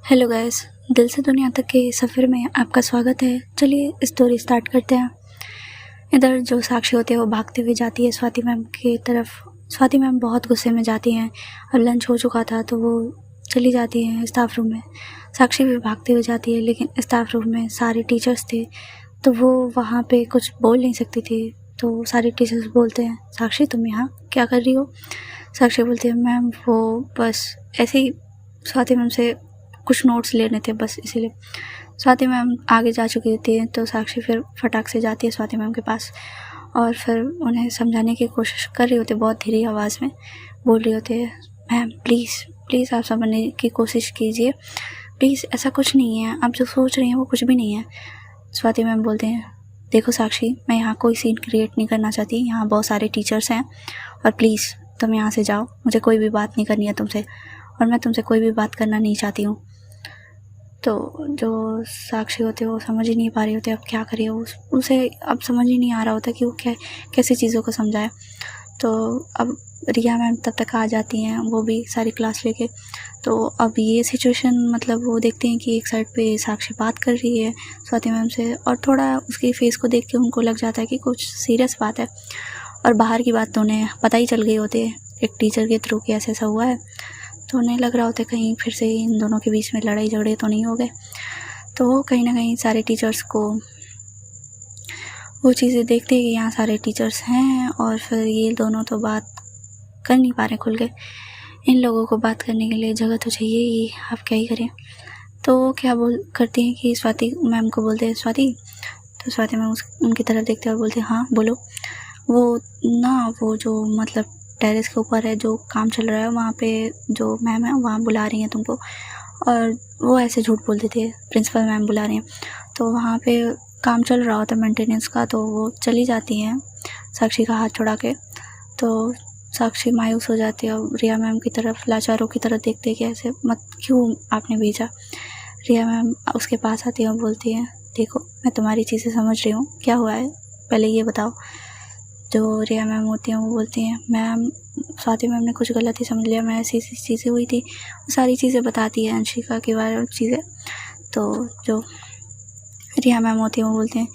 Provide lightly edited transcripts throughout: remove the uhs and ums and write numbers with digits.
Hello guys, दिल से दुनिया तक के सफ़र में आपका स्वागत है। चलिए स्टोरी स्टार्ट करते हैं। इधर जो साक्षी होती है वो भागते हुए जाती है स्वाति मैम की तरफ। स्वाति मैम बहुत गुस्से में जाती हैं। अब लंच हो चुका था तो वो चली जाती हैं स्टाफ रूम में। साक्षी भी भागते हुए जाती है, लेकिन स्टाफ रूम में सारे टीचर्स थे तो वो वहाँ पे कुछ बोल नहीं सकती थी। तो सारे टीचर्स बोलते हैं, साक्षी तुम यहाँ क्या कर रही हो? साक्षी बोलती है, मैम वो बस ऐसे ही स्वाति मैम से कुछ नोट्स लेने थे, बस इसीलिए। स्वाति मैम आगे जा चुकी होती है तो साक्षी फिर फटाक से जाती है स्वाति मैम के पास और फिर उन्हें समझाने की कोशिश कर रही होती है। बहुत धीरे आवाज़ में बोल रही होती है, मैम प्लीज़ प्लीज़ आप समझने की कोशिश कीजिए, प्लीज़ ऐसा कुछ नहीं है, आप जो सोच रही हैं वो कुछ भी नहीं है। स्वाति मैम बोलते हैं, देखो साक्षी, मैं यहाँ कोई सीन क्रिएट नहीं करना चाहती, यहाँ बहुत सारे टीचर्स हैं और प्लीज़ तुम यहाँ से जाओ, मुझे कोई भी बात नहीं करनी है तुमसे और मैं तुमसे कोई भी बात करना नहीं चाहती हूँ। तो जो साक्षी होते हैं वो समझ ही नहीं पा रही होती अब क्या करिए। उसे अब समझ ही नहीं आ रहा होता कि वो कैसे चीज़ों को समझाए। तो अब रिया मैम तब तक आ जाती हैं, वो भी सारी क्लास लेके। तो अब ये सिचुएशन मतलब वो देखते हैं कि एक साइड पे साक्षी बात कर रही है स्वाति मैम से और थोड़ा उसके फेस को देख के उनको लग जाता है कि कुछ सीरियस बात है। और बाहर की बात तो उन्हें पता ही चल गई होती है एक टीचर के थ्रू कि ऐसा हुआ है। तो उन्हें लग रहा होता है कहीं फिर से इन दोनों के बीच में लड़ाई झगड़े तो नहीं हो गए। तो वो कहीं ना कहीं सारे टीचर्स को वो चीज़ें देखते हैं कि यहाँ सारे टीचर्स हैं और फिर ये दोनों तो बात कर नहीं पा रहे खुल के। इन लोगों को बात करने के लिए जगह तो चाहिए ही, आप क्या ही करें। तो वो क्या करती हैं कि स्वाति मैम को बोलते हैं, स्वाति। तो स्वाति मैम उनकी तरफ देखते हैं और बोलते हैं, हाँ बोलो। वो जो मतलब टेरेस के ऊपर है जो काम चल रहा है, वहाँ पे जो मैम है वहाँ बुला रही हैं तुमको। और वो ऐसे झूठ बोलते थे, प्रिंसिपल मैम बुला रही हैं। तो वहाँ पे काम चल रहा होता है मेंटेनेंस का, तो वो चली जाती हैं साक्षी का हाथ छुड़ा के। तो साक्षी मायूस हो जाती है और रिया मैम की तरफ लाचारों की तरफ देखते कि ऐसे मत, क्यों आपने भेजा। रिया मैम उसके पास आती है और बोलती है, देखो मैं तुम्हारी चीज़ें समझ रही हूँ, क्या हुआ है पहले ये बताओ। जो रिया मैम होती हैं वो बोलती हैं, मैम स्वाति मैम ने कुछ गलत ही समझ लिया, मैं ऐसी चीज़ें हुई थी। वो सारी चीज़ें बताती है अंशिका के बारे में चीज़ें। तो जो रिया मैम होती हैं वो बोलते हैं,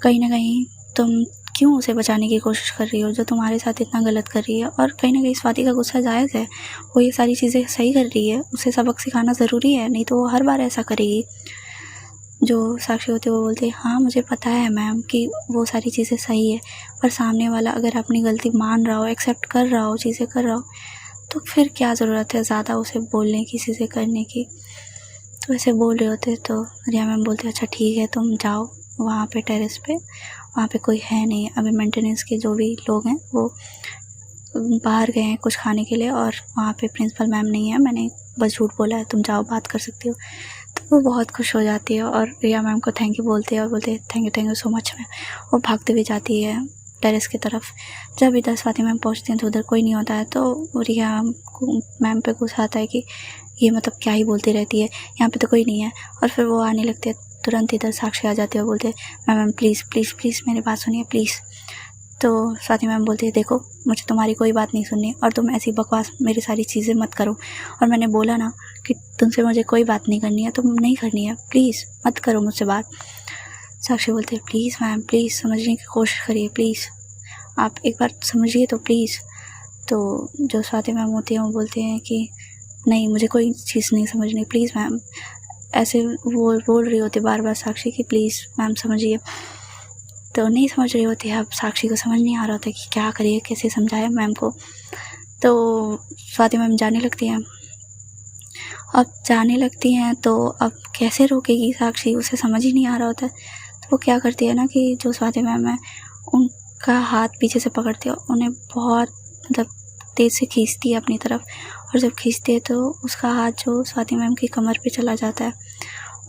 कहीं ना कहीं तुम क्यों उसे बचाने की कोशिश कर रही हो जो तुम्हारे साथ इतना गलत कर रही है। और कहीं ना कहीं स्वाति का गुस्सा जायज़ है, वो ये सारी चीज़ें सही कर रही है, उसे सबक सिखाना ज़रूरी है, नहीं तो वो हर बार ऐसा करेगी। जो साक्षी होती है वो बोलती है, हाँ मुझे पता है मैम कि वो सारी चीज़ें सही है, पर सामने वाला अगर अपनी गलती मान रहा हो, एक्सेप्ट कर रहा हो, चीज़ें कर रहा हो, तो फिर क्या ज़रूरत है ज़्यादा उसे बोलने की, चीज़ें करने की। तो ऐसे बोल रहे होते तो रिया मैम बोलते, अच्छा ठीक है तुम जाओ वहाँ पे टेरेस पे, वहाँ पे कोई है नहीं, अभी मेंटेनेंस के जो भी लोग हैं वो बाहर गए हैं कुछ खाने के लिए और वहाँ पे प्रिंसिपल मैम नहीं है, मैंने बस झूठ बोला है, तुम जाओ बात कर सकती हो। तो वो बहुत खुश हो जाती है और रिया मैम को थैंक यू बोलती है और बोलते हैं, thank you so much ma'am. वो भागते हुए जाती है टेरेस की तरफ। जब इधर स्वाति मैम पहुँचती हैं तो उधर कोई नहीं होता है। तो रिया मैम पे गुस्सा आता है कि ये मतलब क्या ही बोलती रहती है, यहाँ पे तो कोई नहीं है। और फिर वो आने लगती है, तुरंत इधर साक्षी आ जाती है और बोलते हैं, मैम प्लीज़ प्लीज़ प्लीज़ मेरी बात सुनिए प्लीज़। तो स्वाति मैम बोलती है, देखो मुझे तुम्हारी कोई बात नहीं सुननी और तुम ऐसी बकवास मेरी सारी चीज़ें मत करो। और मैंने बोला ना कि तुमसे मुझे कोई बात नहीं करनी है, तुम नहीं करनी है, प्लीज़ मत करो मुझसे बात। साक्षी बोलती है, प्लीज़ मैम प्लीज़ समझने की कोशिश करिए, प्लीज़ आप एक बार समझिए तो प्लीज़। तो जो स्वाति मैम होती हैं वो बोलते हैं कि नहीं मुझे कोई चीज़ नहीं समझनी, प्लीज़ मैम। ऐसे वो बोल रही होती बार बार साक्षी कि प्लीज़ मैम समझिए। तो नहीं समझ रही होती है, अब साक्षी को समझ नहीं आ रहा होता कि क्या करिए, कैसे समझाए मैम को। तो स्वाति मैम जाने लगती हैं। अब जाने लगती हैं तो अब कैसे रोकेगी साक्षी, उसे समझ ही नहीं आ रहा होता है। तो वो क्या करती है ना कि जो स्वाति मैम है उनका हाथ पीछे से पकड़ती है, उन्हें बहुत मतलब तेज़ से खींचती है अपनी तरफ। और जब खींचती है तो उसका हाथ जो स्वाति मैम की कमर पे चला जाता है।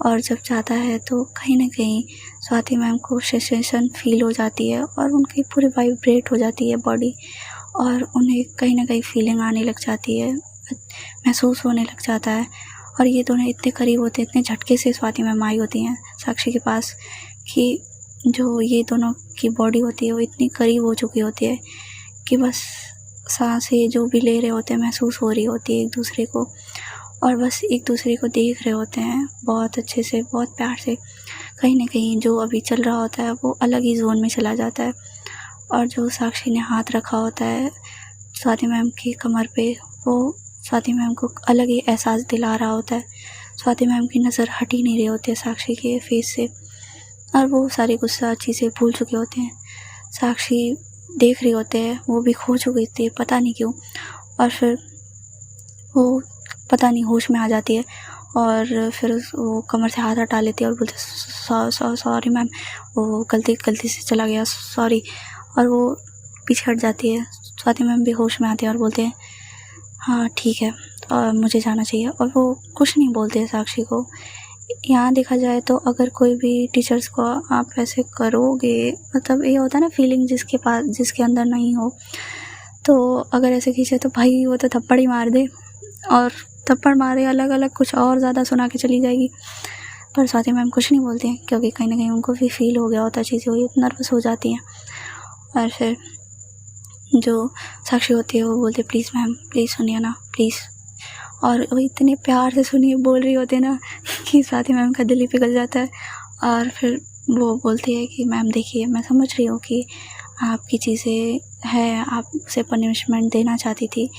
और जब जाता है तो कहीं ना कहीं स्वाति मैम को सेंसेशन फील हो जाती है और उनकी पूरी वाइब्रेट हो जाती है बॉडी और उन्हें कहीं ना कहीं फीलिंग आने लग जाती है, महसूस होने लग जाता है। और ये दोनों इतने करीब होते हैं, इतने झटके से स्वाति मैम आई होती हैं साक्षी के पास कि जो ये दोनों की बॉडी होती है वो इतनी करीब हो चुकी होती है कि बस सांसें जो भी ले रहे होते हैं महसूस हो रही होती है एक दूसरे को। और बस एक दूसरे को देख रहे होते हैं बहुत अच्छे से, बहुत प्यार से। कहीं ना कहीं जो अभी चल रहा होता है वो अलग ही जोन में चला जाता है। और जो साक्षी ने हाथ रखा होता है स्वाति मैम की कमर पे, वो स्वाति मैम को अलग ही एहसास दिला रहा होता है। स्वाति मैम की नज़र हट ही नहीं रही होती है साक्षी के फेस से, और वो सारी गुस्सा चीज़ें भूल चुके होते हैं। साक्षी देख रही होते हैं, वो भी खो चुकी थी पता नहीं क्यों। और फिर वो पता नहीं होश में आ जाती है, और फिर वो कमर से हाथ हटा लेती है और बोलते सॉरी मैम, वो गलती से चला गया, सॉरी। और वो पीछे हट जाती है। स्वाति मैम भी होश में आती है और बोलते हैं हाँ ठीक है, और मुझे जाना चाहिए। और वो कुछ नहीं बोलते हैं साक्षी को। यहाँ देखा जाए तो अगर कोई भी टीचर्स को आप ऐसे करोगे, मतलब ये होता है ना फीलिंग जिसके अंदर नहीं हो, तो अगर ऐसे खींचे तो भाई वो तो थप्पड़ ही मार दे, और थप्पड़ मारे अलग अलग कुछ और ज़्यादा सुना के चली जाएगी। पर स्वाति मैम कुछ नहीं बोलती हैं, क्योंकि कहीं ना कहीं उनको भी फील हो गया होता है चीज़ें, वो नर्वस हो जाती हैं। और फिर जो साक्षी होती है वो बोलती है प्लीज़ मैम, प्लीज़ सुनिए ना, प्लीज़। और वो इतने प्यार से सुनिए बोल रही होती है ना कि स्वाति मैम का दिल ही पिघल जाता है। और फिर वो बोलती है कि मैम देखिए, मैं समझ रही हूँ कि आपकी चीज़ें हैं, आप उसे पनिशमेंट देना चाहती थी।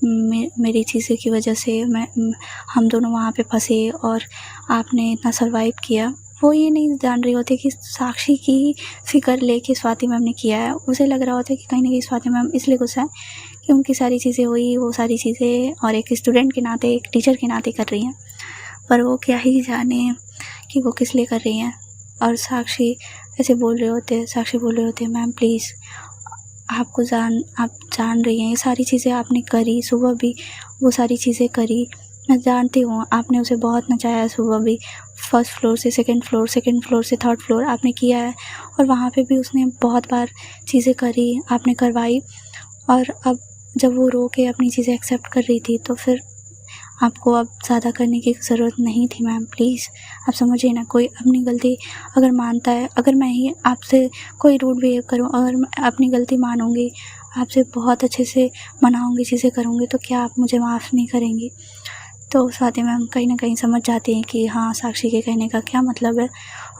मेरी चीज़ें की वजह से हम दोनों वहाँ पे फंसे और आपने इतना सर्वाइव किया। वो ये नहीं जान रही होती कि साक्षी की फिक्र लेके स्वाति मैम ने किया है। उसे लग रहा होता है कि कहीं ना कहीं स्वाति मैम इसलिए गुस्सा है कि उनकी सारी चीज़ें हुई, वो सारी चीज़ें और एक स्टूडेंट के नाते, एक टीचर के नाते कर रही हैं। पर वो क्या ही जाने कि वो किस लिए कर रही हैं। और साक्षी ऐसे बोल रहे होते हैं, साक्षी बोल रहे होते हैं मैम प्लीज़, आप जान रही हैं ये सारी चीज़ें आपने करी, सुबह भी वो सारी चीज़ें करी, मैं जानती हूँ आपने उसे बहुत नचाया। सुबह भी फर्स्ट फ्लोर से सेकंड फ्लोर से थर्ड फ्लोर आपने किया है, और वहाँ पे भी उसने बहुत बार चीज़ें करी, आपने करवाई। और अब जब वो रो के अपनी चीज़ें एक्सेप्ट कर रही थी, तो फिर आपको अब ज़्यादा करने की ज़रूरत नहीं थी मैम, प्लीज़ आप समझिए ना। कोई अपनी गलती अगर मानता है, अगर मैं ही आपसे कोई रूड बिहेव करूँ, अगर मैं अपनी गलती मानूंगी, आपसे बहुत अच्छे से मनाऊंगी, चीज़ें करूँगी, तो क्या आप मुझे माफ़ नहीं करेंगी? तो स्वाति मैम कहीं ना कहीं समझ जाती हैं कि हाँ साक्षी के कहने का क्या मतलब है।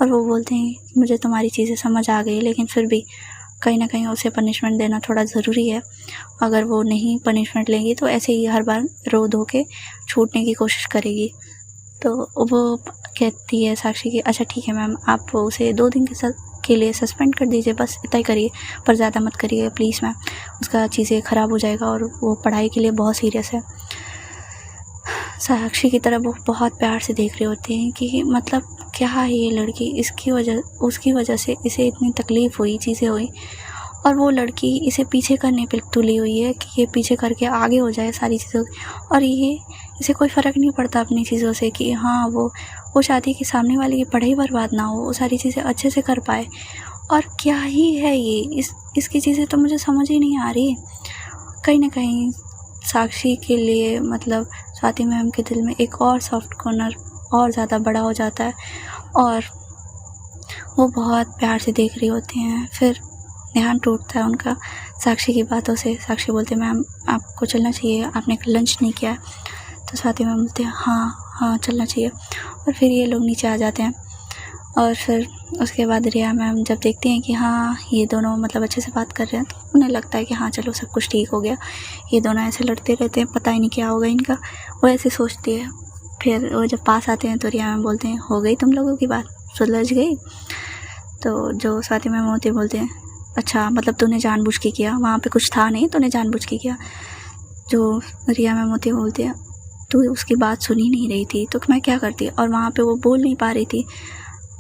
और वो बोलते हैं कि मुझे तुम्हारी चीज़ें समझ आ गई, लेकिन फिर भी कहीं ना कहीं उसे पनिशमेंट देना थोड़ा ज़रूरी है। अगर वो नहीं पनिशमेंट लेंगी तो ऐसे ही हर बार रो धो के छूटने की कोशिश करेगी। तो वो कहती है साक्षी की अच्छा ठीक है मैम, आप उसे 2 दिन के लिए सस्पेंड कर दीजिए, बस इतना ही करिए, पर ज़्यादा मत करिए प्लीज़ मैम, उसका चीज़ें ख़राब हो जाएगा और वो पढ़ाई के लिए बहुत सीरियस है। साक्षी की तरफ वो बहुत प्यार से देख रहे होते हैं कि मतलब क्या है ये लड़की, उसकी वजह से इसे इतनी तकलीफ़ हुई, चीज़ें हुई, और वो लड़की इसे पीछे करने पे तुली हुई है कि ये पीछे करके आगे हो जाए सारी चीज़ों। और इसे कोई फ़र्क नहीं पड़ता अपनी चीज़ों से कि हाँ वो चाहती है कि सामने वाले की पढ़ाई बर्बाद ना हो, वो सारी चीज़ें अच्छे से कर पाए। और क्या ही है ये, इसकी चीज़ें तो मुझे समझ ही नहीं आ रही। कहीं ना कहीं साक्षी के लिए मतलब स्वाति मैम के दिल में एक और सॉफ्ट कॉर्नर और ज़्यादा बड़ा हो जाता है, और वो बहुत प्यार से देख रही होती हैं। फिर ध्यान टूटता है उनका साक्षी की बातों से। साक्षी बोलते मैम आपको चलना चाहिए, आपने लंच नहीं किया। तो स्वाति मैम बोलते हैं हाँ चलना चाहिए। और फिर ये लोग नीचे आ जाते हैं। और फिर उसके बाद रिया मैम जब देखती हैं कि हाँ ये दोनों मतलब अच्छे से बात कर रहे हैं, तो उन्हें लगता है कि हाँ चलो सब कुछ ठीक हो गया, ये दोनों ऐसे लड़ते रहते हैं, पता ही नहीं क्या होगा इनका, वो ऐसे सोचती है। फिर वो जब पास आते हैं तो रिया मैम बोलते हैं हो गई तुम लोगों की बात, सुलझ गई? तो जो स्वाति मैम होती है बोलते हैं अच्छा मतलब तूने जानबूझ के किया, वहाँ पे कुछ था नहीं, तूने जानबूझ के किया। जो रिया मैम होती है बोलते हैं तू उसकी बात सुन ही नहीं रही थी तो मैं क्या करती, और वहाँ पे वो बोल नहीं पा रही थी,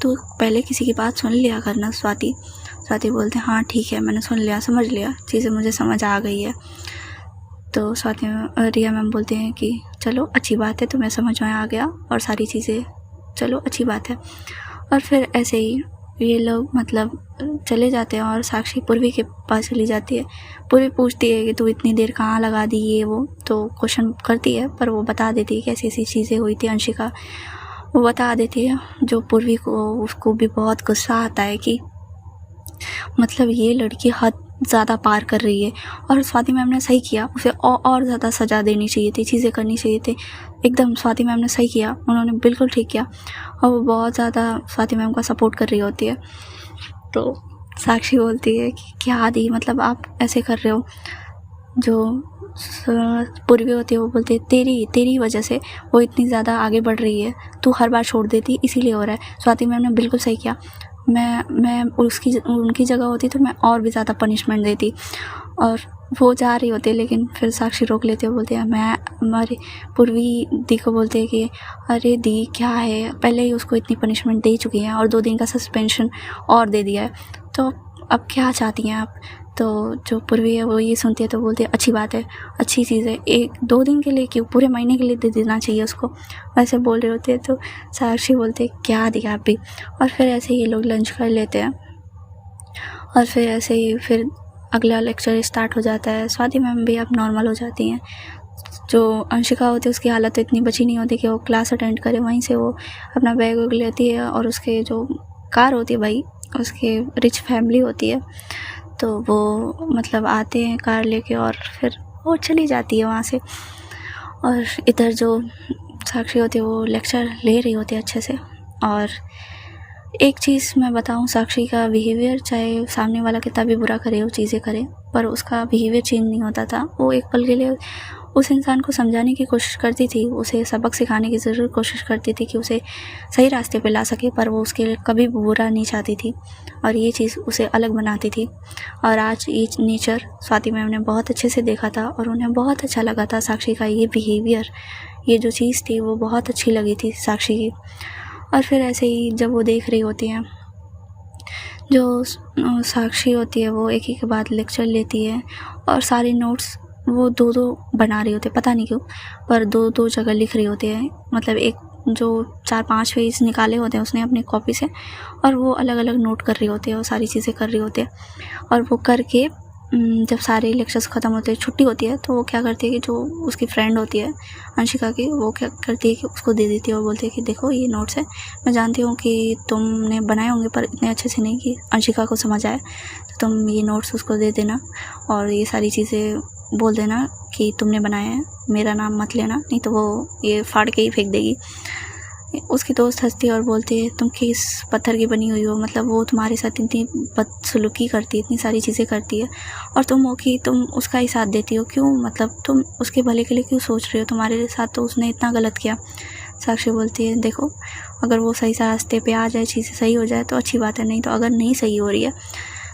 तो पहले किसी की बात सुन लिया करना स्वाति। स्वाति बोलते हैं हाँ ठीक है मैंने सुन लिया, समझ लिया, चीज़ें मुझे समझ आ गई है। तो स्वाति रिया मैम बोलते हैं कि चलो अच्छी बात है, तुम्हें समझ में आ गया और सारी चीज़ें, चलो अच्छी बात है। और फिर ऐसे ही ये लोग मतलब चले जाते हैं और साक्षी पूर्वी के पास चली जाती है। पूर्वी पूछती है कि तू इतनी देर कहाँ लगा दी, ये वो, तो क्वेश्चन करती है, पर वो बता देती है कि ऐसी ऐसी चीज़ें हुई थी। अंशिका वो बता देती है। जो पूर्वी को उसको भी बहुत गुस्सा आता है कि मतलब ये लड़की हद ज़्यादा पार कर रही है। और स्वाति मैम ने सही किया, उसे और ज़्यादा सज़ा देनी चाहिए थी, चीज़ें करनी चाहिए थी। एकदम स्वाति मैम ने सही किया, उन्होंने बिल्कुल ठीक किया। और वो बहुत ज़्यादा स्वाति मैम का सपोर्ट कर रही होती है। तो साक्षी बोलती है कि क्या आदि, मतलब आप ऐसे कर रहे हो। जो पूर्वी होती है वो बोलती है तेरी वजह से वो इतनी ज़्यादा आगे बढ़ रही है, तू हर बार छोड़ देती इसीलिए हो रहा है। स्वाति मैम ने बिल्कुल सही किया। मैं उनकी जगह होती तो मैं और भी ज़्यादा पनिशमेंट देती। और वो जा रही होती है, लेकिन फिर साक्षी रोक लेती है, बोलती है मैं हमारी पूर्वी दी को बोलते हैं कि अरे दी क्या है, पहले ही उसको इतनी पनिशमेंट दे चुकी हैं और 2 दिन का सस्पेंशन और दे दिया है, तो अब क्या चाहती हैं आप। तो जो पूर्वी है वो ये सुनती है तो बोलती है अच्छी बात है, अच्छी चीज़ है, 1-2 दिन के लिए क्यों, पूरे महीने के लिए दे देना चाहिए उसको, वैसे बोल रहे होते हैं। तो साक्षी बोलते हैं क्या दिया आप भी। और फिर ऐसे ही लोग लंच कर लेते हैं और फिर ऐसे ही फिर अगला लेक्चर स्टार्ट हो जाता है। स्वाति मैम भी अब नॉर्मल हो जाती हैं। जो अंशिका होती है उसकी हालत तो इतनी बची नहीं होती कि वो क्लास अटेंड करे, वहीं से वो अपना बैग वैग लेती है और उसके जो कार होती है भाई, उसके रिच फैमिली होती है, तो वो मतलब आते हैं कार लेके और फिर वो चली जाती है वहाँ से। और इधर जो साक्षी होती है वो लेक्चर ले रही होती है अच्छे से। और एक चीज़ मैं बताऊँ, साक्षी का बिहेवियर, चाहे सामने वाला कितना भी बुरा करे, वो चीज़ें करे, पर उसका बिहेवियर चेंज नहीं होता था। वो एक पल के लिए उस इंसान को समझाने की कोशिश करती थी, उसे सबक सिखाने की ज़रूर कोशिश करती थी कि उसे सही रास्ते पे ला सके, पर वो उसके लिए कभी बुरा नहीं चाहती थी और ये चीज़ उसे अलग बनाती थी। और आज ये नेचर स्वाति मैम ने बहुत अच्छे से देखा था और उन्हें बहुत अच्छा लगा था साक्षी का ये बिहेवियर, ये जो चीज़ थी वो बहुत अच्छी लगी थी साक्षी की। और फिर ऐसे ही जब वो देख रही होती हैं, जो साक्षी होती है वो एक ही के बाद लेक्चर लेती है और सारे नोट्स वो 2-2 बना रही होती है, पता नहीं क्यों, पर 2-2 जगह लिख रही होती है। मतलब एक जो 4-5 पेज निकाले होते हैं उसने अपनी कॉपी से, और वो अलग अलग नोट कर रही होती है और सारी चीज़ें कर रही होती है। और वो करके जब सारे लेक्चर्स ख़त्म होते हैं, छुट्टी होती है, तो वो क्या करती है कि जो उसकी फ्रेंड होती है अंशिका की, वो क्या करती है कि उसको दे देती है और बोलती है कि देखो ये नोट्स है, मैं जानती हूँ कि तुमने बनाए होंगे पर इतने अच्छे से नहीं कि अंशिका को समझ आए, तो तुम ये नोट्स उसको दे देना और ये सारी चीज़ें बोल देना कि तुमने बनाया है, मेरा नाम मत लेना, नहीं तो वो ये फाड़ के ही फेंक देगी। उसकी दोस्त हंसती है और बोलती है तुम किस पत्थर की बनी हुई हो, मतलब वो तुम्हारे साथ इतनी बदसलूकी करती है, इतनी सारी चीज़ें करती है और तुम हो कि तुम उसका ही साथ देती हो, क्यों, मतलब तुम उसके भले के लिए क्यों सोच रही हो, तुम्हारे साथ तो उसने इतना गलत किया। साक्षी बोलती है देखो, अगर वो सही रास्ते पे आ जाए, चीज़ें सही हो जाए तो अच्छी बात है, नहीं तो अगर नहीं सही हो रही है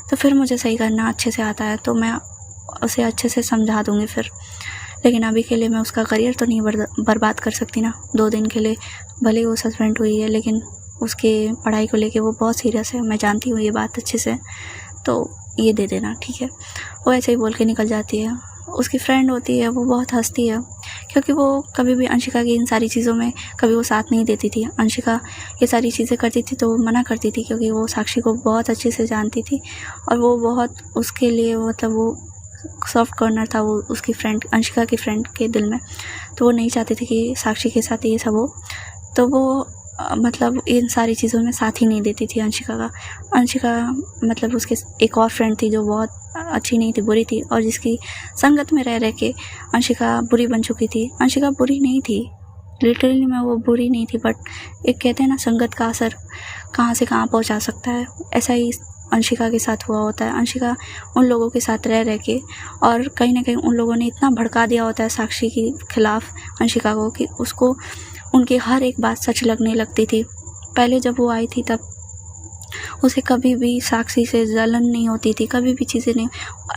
तो फिर मुझे सही करना अच्छे से आता है, तो मैं उसे अच्छे से समझा दूँगी फिर, लेकिन अभी के लिए मैं उसका करियर तो नहीं बर्बाद कर सकती ना। 2 दिन के लिए भले वो सस्पेंड हुई है, लेकिन उसके पढ़ाई को लेके वो बहुत सीरियस है, मैं जानती हूँ ये बात अच्छे से, तो ये दे देना, ठीक है। वो ऐसे ही बोल के निकल जाती है। उसकी फ्रेंड होती है वो बहुत हंसती है, क्योंकि वो कभी भी अंशिका की इन सारी चीज़ों में कभी वो साथ नहीं देती थी। अंशिका ये सारी चीज़ें करती थी तो वो मना करती थी, क्योंकि वो साक्षी को बहुत अच्छे से जानती थी और वो बहुत उसके लिए, मतलब वो सॉफ्ट कॉर्नर था वो उसकी फ्रेंड, अंशिका की फ्रेंड के दिल में, तो वो नहीं चाहती थी कि साक्षी के साथ ये सब हो, तो वो मतलब इन सारी चीज़ों में साथ ही नहीं देती थी अंशिका का। अंशिका मतलब उसके एक और फ्रेंड थी जो बहुत अच्छी नहीं थी, बुरी थी, और जिसकी संगत में रह रह के अंशिका बुरी बन चुकी थी। अंशिका बुरी नहीं थी, लिटरली में वो बुरी नहीं थी, बट एक कहते हैं ना, संगत का असर कहाँ से कहाँ पहुँचा सकता है, ऐसा ही अंशिका के साथ हुआ होता है। अंशिका उन लोगों के साथ रह रह के, और कहीं ना कहीं उन लोगों ने इतना भड़का दिया होता है साक्षी के खिलाफ अंशिका को, कि उसको उनकी हर एक बात सच लगने लगती थी। पहले जब वो आई थी तब उसे कभी भी साक्षी से जलन नहीं होती थी, कभी भी चीज़ें नहीं,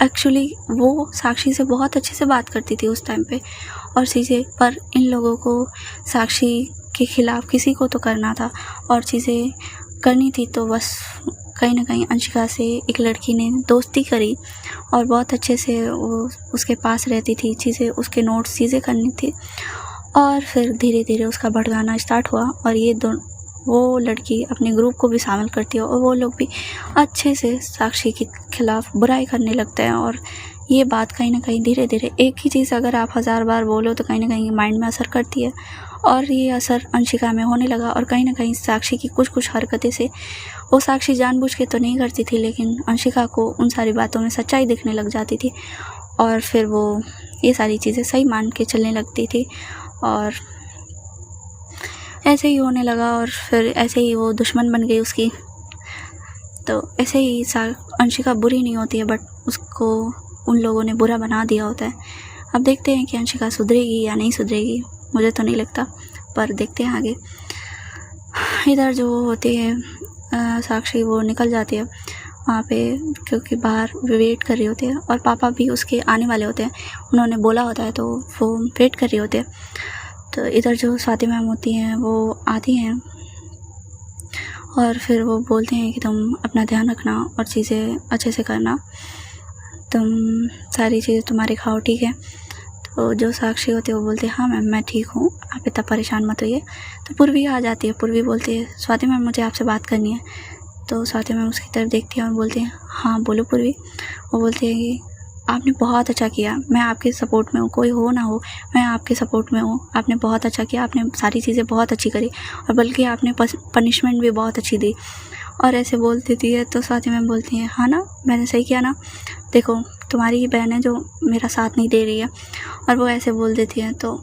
एक्चुअली वो साक्षी से बहुत अच्छे से बात करती थी उस टाइम पे और चीज़ें, पर इन लोगों को साक्षी के खिलाफ किसी को तो करना था और चीज़ें करनी थी, तो बस कहीं ना कहीं अंशिका से एक लड़की ने दोस्ती करी और बहुत अच्छे से वो उसके पास रहती थी, चीज़ें उसके नोट्स चीज़ें करनी थी, और फिर धीरे धीरे उसका भड़काना स्टार्ट हुआ और वो लड़की अपने ग्रुप को भी शामिल करती है और वो लोग भी अच्छे से साक्षी के खिलाफ बुराई करने लगते हैं। और ये बात कहीं ना कहीं धीरे धीरे, एक ही चीज़ अगर आप 1000 बार बोलो तो कहीं ना कहीं माइंड में असर करती है और ये असर अंशिका में होने लगा। और कहीं ना कहीं साक्षी की कुछ कुछ हरकतें से, वो साक्षी जानबूझ के तो नहीं करती थी, लेकिन अंशिका को उन सारी बातों में सच्चाई दिखने लग जाती थी और फिर वो ये सारी चीज़ें सही मान के चलने लगती थी। और ऐसे ही होने लगा और फिर ऐसे ही वो दुश्मन बन गई उसकी। तो ऐसे ही अंशिका बुरी नहीं होती है, बट उसको उन लोगों ने बुरा बना दिया होता है। अब देखते हैं कि अंशिका सुधरेगी या नहीं सुधरेगी, मुझे तो नहीं लगता, पर देखते हैं आगे। इधर जो होती है साक्षी, वो निकल जाती है वहाँ पे, क्योंकि बाहर वेट कर रही होती है और पापा भी उसके आने वाले होते हैं, उन्होंने बोला होता है, तो वो वेट कर रही होती है। तो इधर जो स्वाति मैम होती हैं वो आती हैं और फिर वो बोलते हैं कि तुम अपना ध्यान रखना और चीज़ें अच्छे से करना, तुम सारी चीज़ें तुम्हारी खाओ, ठीक है। तो जो साक्षी होती है वो बोलती है हाँ मैम मैं ठीक हूँ, आप इतना परेशान मत होइए। तो पूर्वी आ जाती है, पूर्वी बोलती है स्वाति मैम मुझे आपसे बात करनी है। तो स्वाति मैम उसकी तरफ देखती है और बोलती है हाँ बोलो पूर्वी। वो बोलती है कि आपने बहुत अच्छा किया, मैं आपके सपोर्ट में हूँ, कोई हो ना हो मैं आपके सपोर्ट में हूँ, आपने बहुत अच्छा किया, आपने सारी चीज़ें बहुत अच्छी करी और बल्कि आपने पनिशमेंट भी बहुत अच्छी दी। और ऐसे बोल देती है। तो स्वाति मैम बोलती हैं हाँ ना, मैंने सही किया ना, देखो तुम्हारी ही बहन है जो मेरा साथ नहीं दे रही है। और वो ऐसे बोल देती है। तो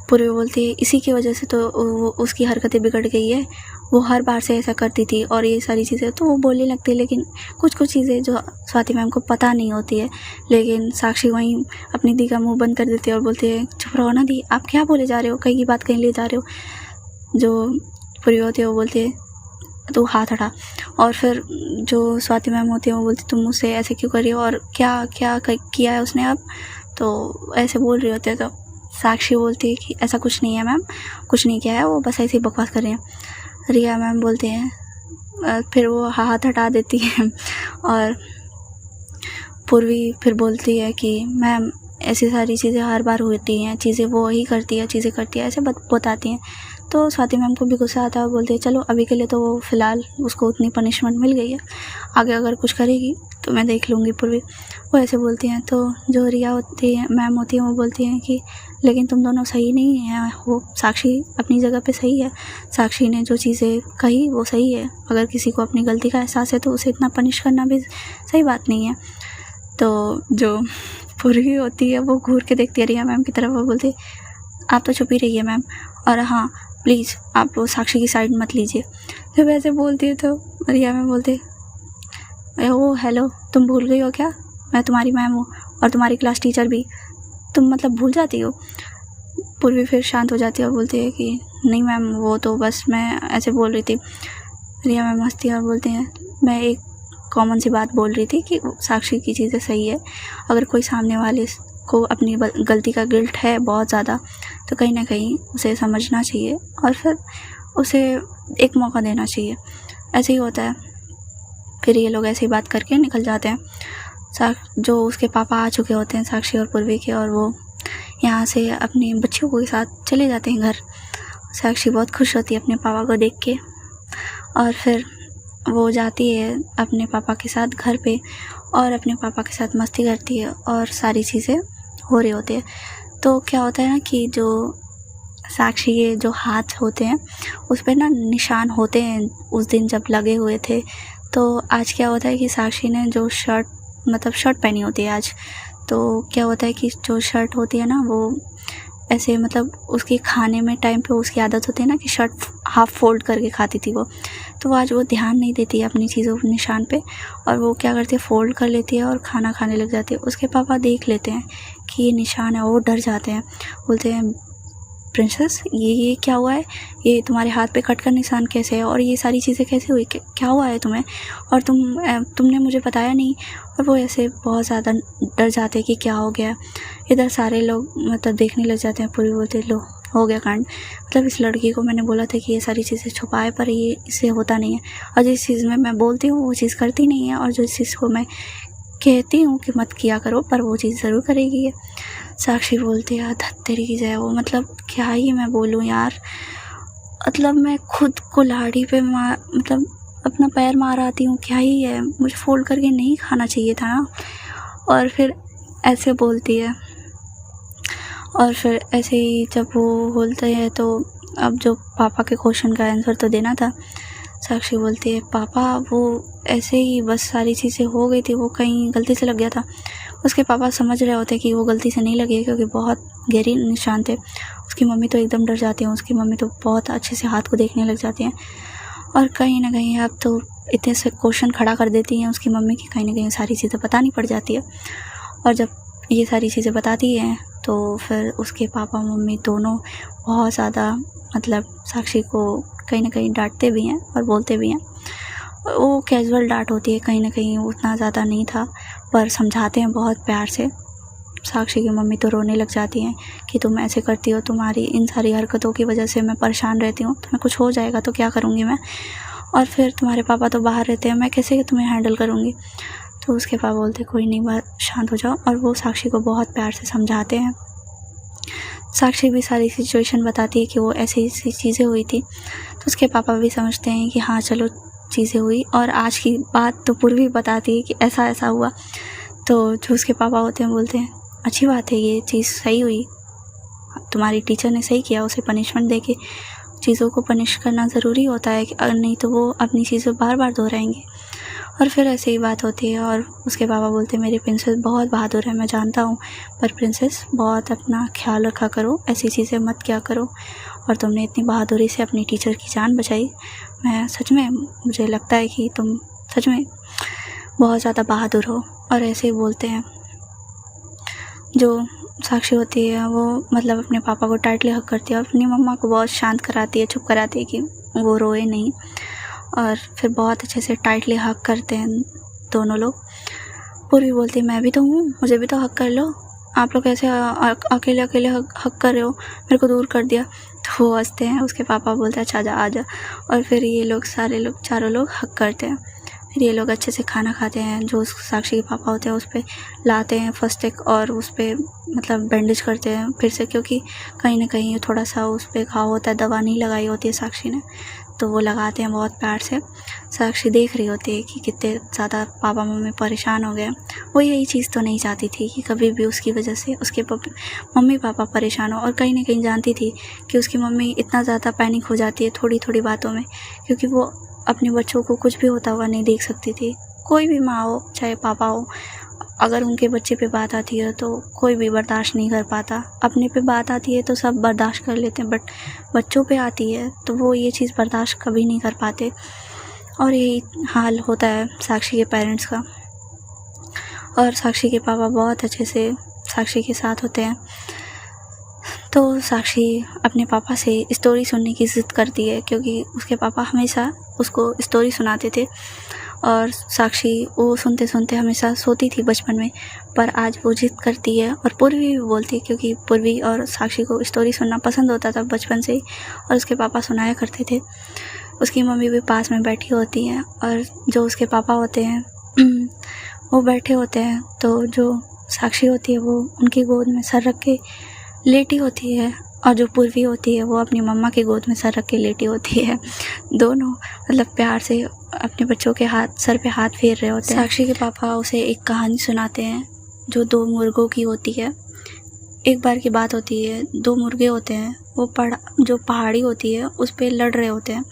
पूर्वी बोलती है इसी की वजह से तो उसकी हरकतें बिगड़ गई है, वो हर बार से ऐसा करती थी और ये सारी चीज़ें तो वो बोलने लगती है। लेकिन कुछ कुछ चीज़ें जो स्वाति मैम को पता नहीं होती है, लेकिन साक्षी वहीं अपनी दी का मुंह बंद कर देती है और बोलती है चुप रहो ना दी, आप क्या बोले जा रहे हो, कहीं की बात कहीं ले जा रहे हो। जो पूरी होती है वो बोलती है तो हाथ हटा। और फिर जो स्वाति मैम होती है वो बोलती तुम मुझसे ऐसे क्यों कर रही हो और क्या क्या किया है उसने अब, तो ऐसे बोल रही होती है। तो साक्षी बोलती है कि ऐसा कुछ नहीं है मैम, कुछ नहीं किया है, वो बस ऐसे ही बकवास कर रहे हैं। रिया मैम बोलते हैं, फिर वो हाथ हटा देती है। और पूर्वी फिर बोलती है कि मैम ऐसी सारी चीज़ें हर बार होती हैं, चीज़ें वो ही करती है, चीज़ें करती है, ऐसे बताती हैं। तो स्वाति मैम को भी गुस्सा आता है और बोलती है चलो अभी के लिए तो वो फ़िलहाल उसको उतनी पनिशमेंट मिल गई है, आगे अगर कुछ करेगी तो मैं देख लूँगी पूर्वी, वो ऐसे बोलती हैं। तो जो रिया होती है मैम होती है वो बोलती हैं कि लेकिन तुम दोनों सही नहीं हैं, वो साक्षी अपनी जगह पे सही है, साक्षी ने जो चीज़ें कही वो सही है, अगर किसी को अपनी गलती का एहसास है तो उसे इतना पनिश करना भी सही बात नहीं है। तो जो पूर्वी होती है वो घूर के देखती है रिया मैम की तरफ, वो बोलती है आप तो चुप ही रहिए मैम, और हाँ प्लीज़ आप वो साक्षी की साइड मत लीजिए। जब ऐसे बोलती है तो रिया मैम बोलती है ओ हेलो, तुम भूल गई हो क्या, मैं तुम्हारी मैम हूँ और तुम्हारी क्लास टीचर भी, तुम मतलब भूल जाती हो। पूर्वी फिर शांत हो जाती है और बोलती है कि नहीं मैम वो तो बस मैं ऐसे बोल रही थी। रिया मैम हंसती है और बोलती हैं मैं एक कॉमन सी बात बोल रही थी कि साक्षी की चीज़ें सही है, अगर कोई सामने वाले को अपनी गलती का गिल्ट है बहुत ज़्यादा तो कहीं ना कहीं उसे समझना चाहिए और फिर उसे एक मौका देना चाहिए, ऐसे ही होता है। फिर ये लोग ऐसे ही बात करके निकल जाते हैं। जो उसके पापा आ चुके होते हैं साक्षी और पूर्वी के, और वो यहाँ से अपने बच्चियों के साथ चले जाते हैं घर। साक्षी बहुत खुश होती है अपने पापा को देख के और फिर वो जाती है अपने पापा के साथ घर पे और अपने पापा के साथ मस्ती करती है और सारी चीज़ें हो रही होती है। तो क्या होता है ना कि जो साक्षी के जो हाथ होते हैं उस पर ना निशान होते हैं, उस दिन जब लगे हुए थे। तो आज क्या होता है कि साक्षी ने जो शर्ट पहनी होती है आज, तो क्या होता है कि जो शर्ट होती है ना वो ऐसे मतलब उसके खाने में टाइम पे उसकी आदत होती है ना कि शर्ट हाफ फोल्ड करके खाती थी वो, तो आज वो ध्यान नहीं देती है अपनी चीज़ों के निशान पे और वो क्या करती है फोल्ड कर लेती है और खाना खाने लग जाती है। उसके पापा देख लेते हैं कि ये निशान है, वो डर जाते हैं, बोलते हैं प्रिंसेस ये क्या हुआ है, ये तुम्हारे हाथ पे कट का निशान कैसे है और ये सारी चीज़ें कैसे हुई, क्या हुआ है तुम्हें, और तुमने मुझे बताया नहीं। और वो ऐसे बहुत ज़्यादा डर जाते हैं कि क्या हो गया। इधर सारे लोग मतलब देखने लग जाते हैं, पूरी बोलते लो हो गया कांड, मतलब इस लड़की को मैंने बोला था कि ये सारी चीज़ें छुपाए पर ये इससे होता नहीं है, और जिस चीज़ में मैं बोलती हूँ वो चीज़ करती नहीं है, और जो चीज़ को मैं कहती हूँ कि मत किया करो पर वो चीज़ ज़रूर करेगी है। साक्षी बोलती है धत्तेरी की जाए, वो मतलब क्या ही मैं बोलूँ यार, मतलब मैं खुद कुल्हाड़ी पे मतलब अपना पैर मार आती हूँ, क्या ही है, मुझे फोल्ड करके नहीं खाना चाहिए था ना। और फिर ऐसे बोलती है और फिर ऐसे ही जब वो बोलते हैं तो अब जो पापा के क्वेश्चन का आंसर तो देना था, साक्षी बोलती है पापा वो ऐसे ही बस सारी चीज़ें हो गई थी, वो कहीं गलती से लग गया था। उसके पापा समझ रहे होते कि वो गलती से नहीं लगी है क्योंकि बहुत गहरी निशान थे। उसकी मम्मी तो एकदम डर जाती है, उसकी मम्मी तो बहुत अच्छे से हाथ को देखने लग जाती हैं और कहीं ना कहीं अब तो इतने से क्वेश्चन खड़ा कर देती हैं उसकी मम्मी की कहीं ना कहीं सारी चीज़ें बतानी पड़ जाती है। और जब ये सारी चीज़ें बताती हैं तो फिर उसके पापा मम्मी दोनों बहुत ज़्यादा मतलब साक्षी को कहीं ना कहीं डांटते भी हैं और बोलते भी हैं। वो कैजुअल डांट होती है, कहीं ना कहीं उतना ज़्यादा नहीं था, पर समझाते हैं बहुत प्यार से। साक्षी की मम्मी तो रोने लग जाती हैं कि तुम ऐसे करती हो, तुम्हारी इन सारी हरकतों की वजह से मैं परेशान रहती हूँ, तुम्हें कुछ हो जाएगा तो क्या करूँगी मैं, और फिर तुम्हारे पापा तो बाहर रहते हैं, मैं कैसे तुम्हें हैंडल करूँगी। तो उसके पापा बोलते कोई नहीं, बात शांत हो जाओ, और वो साक्षी को बहुत प्यार से समझाते हैं। साक्षी भी सारी सिचुएशन बताती है कि वो ऐसी ऐसी चीज़ें हुई थी, तो उसके पापा भी समझते हैं कि हाँ चलो चीज़ें हुई, और आज की बात तो पूर्वी बताती है कि ऐसा ऐसा हुआ। तो जो उसके पापा होते हैं बोलते हैं अच्छी बात है, ये चीज़ सही हुई, तुम्हारी टीचर ने सही किया, उसे पनिशमेंट दे के चीज़ों को पनिश करना ज़रूरी होता है, अगर नहीं तो वो अपनी चीज़ें बार बार दोहराएंगे। और फिर ऐसे ही बात होती है और उसके पापा बोलते हैं मेरी प्रिंसेस बहुत बहादुर है, मैं जानता हूँ, पर प्रिंसेस बहुत अपना ख्याल रखा करो, ऐसी चीज़ें मत किया करो, और तुमने इतनी बहादुरी से अपनी टीचर की जान बचाई, मैं सच में मुझे लगता है कि तुम सच में बहुत ज़्यादा बहादुर हो। और ऐसे ही बोलते हैं। जो साक्षी होती है वो मतलब अपने पापा को टाइटली हक करती है और अपनी मम्मा को बहुत शांत कराती है, चुप कराती है कि वो रोए नहीं, और फिर बहुत अच्छे से टाइटली हक करते हैं दोनों लोग। पूर्वी बोलती है मैं भी तो हूँ, मुझे भी तो हक कर लो, आप लोग ऐसे अकेले अकेले हक कर रहे हो, मेरे को दूर कर दिया। तो वो हंसते हैं, उसके पापा बोलते हैं अच्छा जा आ जा, और फिर ये लोग सारे लोग चारों लोग हक करते हैं। फिर ये लोग अच्छे से खाना खाते हैं, जो साक्षी के पापा होते हैं उस पर लाते हैं फर्स्ट एड और उस पर मतलब बैंडेज करते हैं फिर से, क्योंकि कहीं ना कहीं थोड़ा सा उस पर घाव होता है, दवा नहीं लगाई होती है साक्षी ने, तो वो लगाते हैं बहुत प्यार से। साक्षी देख रही होती है कि कितने ज़्यादा पापा मम्मी परेशान हो गए। वो यही चीज़ तो नहीं चाहती थी कि कभी भी उसकी वजह से उसके मम्मी पापा परेशान हो, और कहीं ना कहीं जानती थी कि उसकी मम्मी इतना ज़्यादा पैनिक हो जाती है थोड़ी थोड़ी बातों में, क्योंकि वो अपने बच्चों को कुछ भी होता हुआ नहीं देख सकती थी। कोई भी माँ हो चाहे पापा हो, अगर उनके बच्चे पे बात आती है तो कोई भी बर्दाश्त नहीं कर पाता। अपने पे बात आती है तो सब बर्दाश्त कर लेते हैं, बट बच्चों पे आती है तो वो ये चीज़ बर्दाश्त कभी नहीं कर पाते। और यही हाल होता है साक्षी के पेरेंट्स का। और साक्षी के पापा बहुत अच्छे से साक्षी के साथ होते हैं। तो साक्षी अपने पापा से स्टोरी सुनने की ज़िद करती है, क्योंकि उसके पापा हमेशा उसको स्टोरी सुनाते थे, और साक्षी वो सुनते सुनते हमेशा सोती थी बचपन में, पर आज वो जिद करती है। और पूर्वी भी बोलती है, क्योंकि पूर्वी और साक्षी को स्टोरी सुनना पसंद होता था बचपन से ही, और उसके पापा सुनाया करते थे। उसकी मम्मी भी पास में बैठी होती हैं, और जो उसके पापा होते हैं वो बैठे होते हैं, तो जो साक्षी होती है वो उनकी गोद में सर रख के लेटी होती है, और जो पूर्वी होती है वो अपनी मम्मा की गोद में सर रख के लेटी होती है। दोनों मतलब प्यार से अपने बच्चों के सर पे हाथ फेर रहे होते हैं। साक्षी के पापा उसे एक कहानी सुनाते हैं जो 2 मुर्गों की होती है। एक बार की बात होती है, 2 मुर्गे होते हैं, वो जो पहाड़ी होती है उस पर लड़ रहे होते हैं।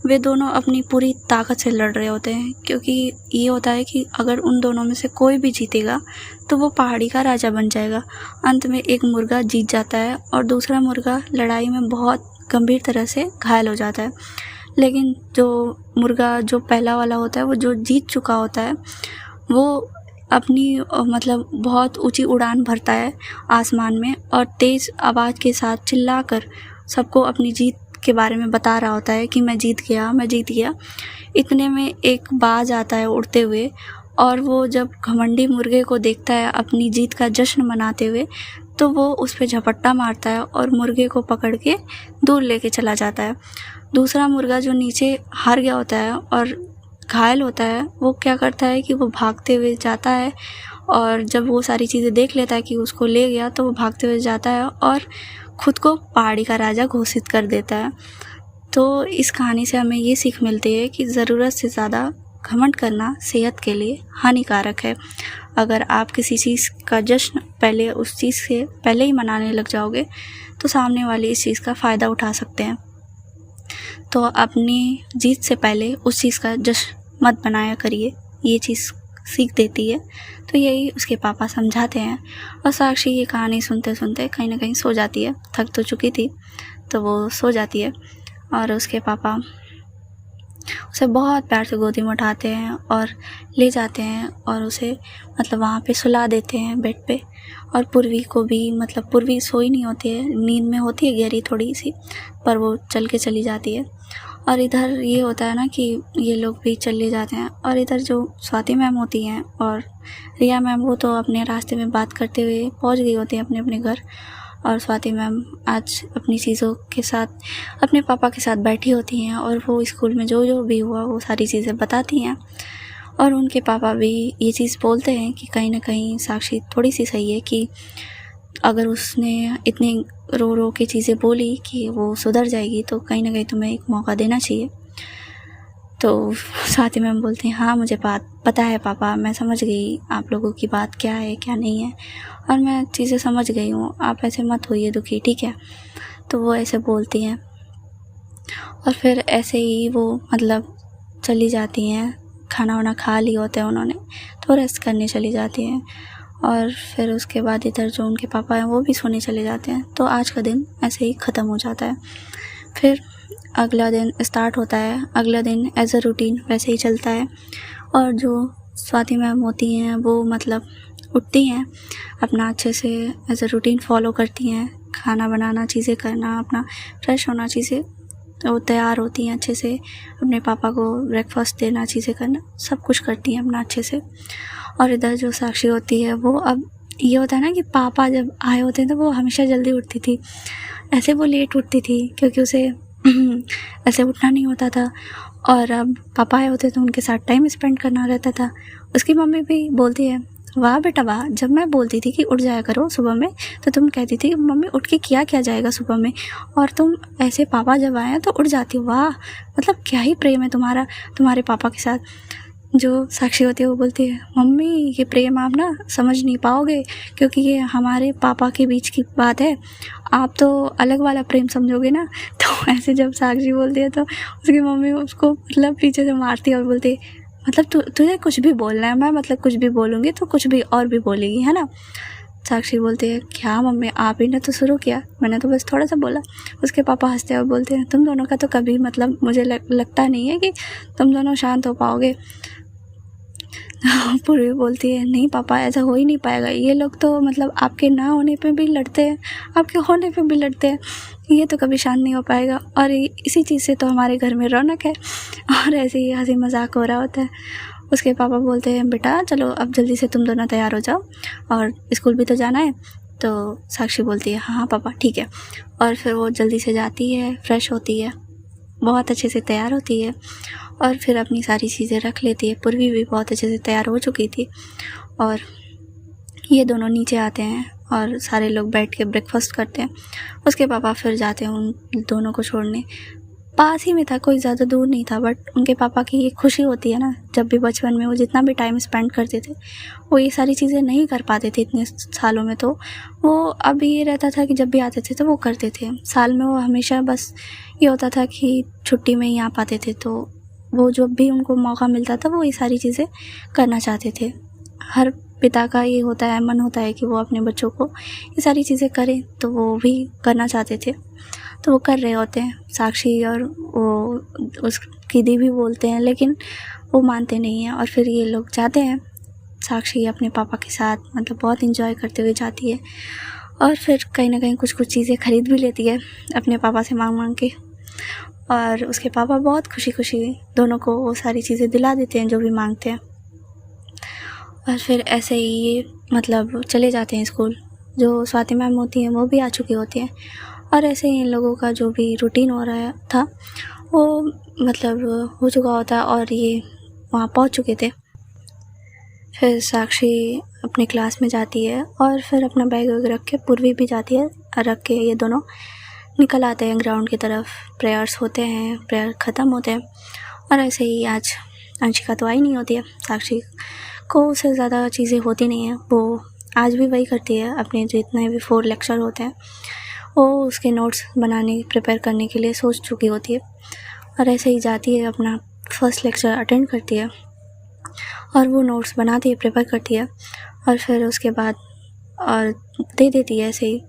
वे दोनों अपनी पूरी ताकत से लड़ रहे होते हैं, क्योंकि ये होता है कि अगर उन दोनों में से कोई भी जीतेगा तो वो पहाड़ी का राजा बन जाएगा। अंत में एक मुर्गा जीत जाता है और दूसरा मुर्गा लड़ाई में बहुत गंभीर तरह से घायल हो जाता है। लेकिन जो मुर्गा जो पहला वाला होता है, वो जो जीत चुका होता है, वो अपनी मतलब बहुत ऊंची उड़ान भरता है आसमान में, और तेज़ आवाज़ के साथ चिल्लाकर सबको अपनी जीत के बारे में बता रहा होता है कि मैं जीत गया, मैं जीत गया। इतने में एक बाज आता है उड़ते हुए, और वो जब घमंडी मुर्गे को देखता है अपनी जीत का जश्न मनाते हुए, तो वो उस पर झपट्टा मारता है और मुर्गे को पकड़ के दूर लेके चला जाता है। दूसरा मुर्गा जो नीचे हार गया होता है और घायल होता है, वो क्या करता है कि वो भागते हुए जाता है, और जब वो सारी चीज़ें देख लेता है कि उसको ले गया, तो वो भागते हुए जाता है और खुद को पहाड़ी का राजा घोषित कर देता है। तो इस कहानी से हमें ये सीख मिलती है कि ज़रूरत से ज़्यादा घमंड करना सेहत के लिए हानिकारक है। अगर आप किसी चीज़ का जश्न पहले उस चीज़ से पहले ही मनाने लग जाओगे तो सामने वाले इस चीज़ का फ़ायदा उठा सकते हैं। तो अपनी जीत से पहले उस चीज़ का जश्न मत बनाया करिए, ये चीज़ सीख देती है। तो यही उसके पापा समझाते हैं और साक्षी ये कहानी सुनते सुनते कहीं ना कहीं सो जाती है। थक तो चुकी थी तो वो सो जाती है और उसके पापा उसे बहुत प्यार से गोदी में उठाते हैं और ले जाते हैं और उसे मतलब वहाँ पे सुला देते हैं बेड पे। और पूर्वी को भी मतलब पूर्वी सोई नहीं होती है, नींद में होती है गहरी थोड़ी सी, पर वो चल के चली जाती है। और इधर ये होता है ना कि ये लोग भी चले जाते हैं और इधर जो स्वाति मैम होती हैं और रिया मैम वो तो अपने रास्ते में बात करते हुए पहुंच गई होती हैं अपने अपने घर। और स्वाति मैम आज अपनी चीज़ों के साथ अपने पापा के साथ बैठी होती हैं और वो स्कूल में जो जो भी हुआ वो सारी चीज़ें बताती हैं। और उनके पापा भी ये चीज़ बोलते हैं कि कहीं ना कहीं साक्षी थोड़ी सी सही है कि अगर उसने इतनी रो रो के चीज़ें बोली कि वो सुधर जाएगी तो कहीं ना कहीं तुम्हें एक मौका देना चाहिए। तो स्वाति मैम बोलती हैं हाँ मुझे पता है पापा, मैं समझ गई आप लोगों की बात क्या है क्या नहीं है और मैं चीज़ें समझ गई हूँ, आप ऐसे मत होइए दुखी, ठीक है। तो वो ऐसे बोलती हैं और फिर ऐसे ही वो मतलब चली जाती हैं। खाना वाना खा लिया होता है उन्होंने तो रेस्ट करने चली जाती हैं। और फिर उसके बाद इधर जो उनके पापा हैं वो भी सोने चले जाते हैं। तो आज का दिन ऐसे ही ख़त्म हो जाता है। फिर अगला दिन स्टार्ट होता है। अगला दिन एज अ रूटीन वैसे ही चलता है और जो स्वाति मैम होती हैं वो मतलब उठती हैं, अपना अच्छे से एज अ रूटीन फॉलो करती हैं, खाना बनाना, चीज़ें करना, अपना फ्रेश होना, चीज़ें तो तैयार होती हैं अच्छे से, अपने पापा को ब्रेकफास्ट देना, चीज़ें करना, सब कुछ करती हैं अपना अच्छे से। और इधर जो साक्षी होती है वो अब ये होता है ना कि पापा जब आए होते हैं तो वो हमेशा जल्दी उठती थी, ऐसे वो लेट उठती थी क्योंकि उसे ऐसे उठना नहीं होता था। और अब पापा आए होते तो उनके साथ टाइम स्पेंड करना रहता था। उसकी मम्मी भी बोलती है वाह बेटा वाह, जब मैं बोलती थी कि उठ जाया करो सुबह में तो तुम कहती थी मम्मी उठ के क्या जाएगा सुबह में, और तुम ऐसे पापा जब आए तो उठ जाती, वाह मतलब क्या ही प्रेम है तुम्हारा तुम्हारे पापा के साथ। जो साक्षी होती है वो बोलती है मम्मी ये प्रेम आप ना समझ नहीं पाओगे क्योंकि ये हमारे पापा के बीच की बात है, आप तो अलग वाला प्रेम समझोगे ना। तो ऐसे जब साक्षी बोलती है तो उसकी मम्मी उसको मतलब पीछे से मारती है और बोलती है मतलब तुझे कुछ भी बोलना है, मैं मतलब कुछ भी बोलूँगी तो कुछ भी और भी बोलेगी है ना। साक्षी बोलती है क्या मम्मी आप ही ने तो शुरू किया, मैंने तो बस थोड़ा सा बोला। उसके पापा हंसते हैं और बोलते हैं तुम दोनों का तो कभी मतलब मुझे लगता नहीं है कि तुम दोनों शांत हो पाओगे। पूर्वी बोलती है नहीं पापा ऐसा हो ही नहीं पाएगा, ये लोग तो मतलब आपके ना होने पे भी लड़ते हैं, आपके होने पे भी लड़ते हैं, ये तो कभी शांत नहीं हो पाएगा। और इसी चीज़ से तो हमारे घर में रौनक है। और ऐसे ही हंसी मजाक हो रहा होता है। उसके पापा बोलते हैं बेटा चलो अब जल्दी से तुम दोनों तैयार हो जाओ और स्कूल भी तो जाना है। तो साक्षी बोलती है हाँ पापा ठीक है। और फिर वो जल्दी से जाती है, फ्रेश होती है, बहुत अच्छे से तैयार होती है और फिर अपनी सारी चीज़ें रख लेती है। पूर्वी भी बहुत अच्छे से तैयार हो चुकी थी और ये दोनों नीचे आते हैं और सारे लोग बैठ के ब्रेकफास्ट करते हैं। उसके पापा फिर जाते हैं उन दोनों को छोड़ने। पास ही में था, कोई ज़्यादा दूर नहीं था, बट उनके पापा की ये खुशी होती है ना, जब भी बचपन में वो जितना भी टाइम स्पेंड करते थे वो ये सारी चीज़ें नहीं कर पाते थे इतने सालों में। तो वो अब ये रहता था कि जब भी आते थे तो वो करते थे। साल में वो हमेशा बस ये होता था कि छुट्टी में ही आ पाते थे, तो वो जब भी उनको मौका मिलता था वो ये सारी चीज़ें करना चाहते थे। हर पिता का ये होता है, मन होता है कि वो अपने बच्चों को ये सारी चीज़ें करें, तो वो भी करना चाहते थे, तो वो कर रहे होते हैं। साक्षी और वो उसकी दी भी बोलते हैं लेकिन वो मानते नहीं हैं। और फिर ये लोग जाते हैं, साक्षी अपने पापा के साथ मतलब बहुत इंजॉय करते हुए जाती है और फिर कहीं ना कहीं कुछ चीज़ें खरीद भी लेती है अपने पापा से मांग के। और उसके पापा बहुत खुशी खुशी दोनों को वो सारी चीज़ें दिला देते हैं जो भी मांगते हैं। और फिर ऐसे ही ये मतलब चले जाते हैं स्कूल। जो स्वाति मैम होती हैं वो भी आ चुकी होती हैं और ऐसे ही इन लोगों का जो भी रूटीन हो रहा था वो मतलब हो चुका होता है और ये वहाँ पहुँच चुके थे। फिर साक्षी अपनी क्लास में जाती है और फिर अपना बैग वैग रख के, पूर्वी भी जाती है रख के, ये दोनों निकल आते हैं ग्राउंड की तरफ। प्रेयर्स होते हैं, प्रेयर ख़त्म होते हैं और ऐसे ही आज अंशिका तो आई नहीं होती है। साक्षी को उससे ज़्यादा चीज़ें होती नहीं हैं। वो आज भी वही करती है, अपने जितने भी 4 लेक्चर होते हैं वो उसके नोट्स बनाने प्रिपेयर करने के लिए सोच चुकी होती है, और ऐसे ही जाती है, अपना फर्स्ट लेक्चर अटेंड करती है और वो नोट्स बनाती है, प्रिपेयर करती है, और फिर उसके बाद और दे देती है ऐसे ही।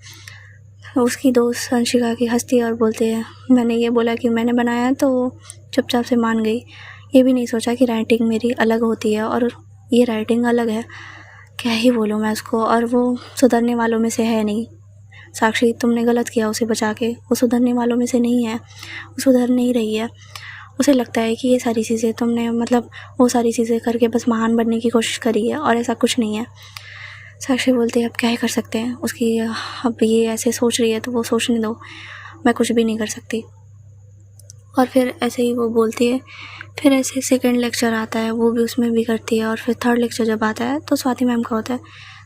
उसकी दोस्त अंशिका की हंसती है और बोलती है, मैंने ये बोला कि मैंने बनाया है, तो वो चुपचाप से मान गई। ये भी नहीं सोचा कि राइटिंग मेरी अलग होती है और ये राइटिंग अलग है। क्या ही बोलूँ मैं उसको, और वो सुधरने वालों में से है नहीं। साक्षी, तुमने गलत किया उसे बचा के, वो सुधरने वालों में से नहीं है, वो सुधर नहीं रही है। उसे लगता है कि ये सारी चीज़ें तुमने मतलब वो सारी चीज़ें करके बस महान बनने की कोशिश करी है, और ऐसा कुछ नहीं है। साक्षी बोलती है, अब क्या ही कर सकते हैं, उसकी अब ये ऐसे सोच रही है तो वो सोचने दो, मैं कुछ भी नहीं कर सकती। और फिर ऐसे ही वो बोलती है। फिर ऐसे सेकंड लेक्चर आता है, वो भी उसमें भी करती है, और फिर थर्ड लेक्चर जब आता है तो स्वाति मैम का होता है।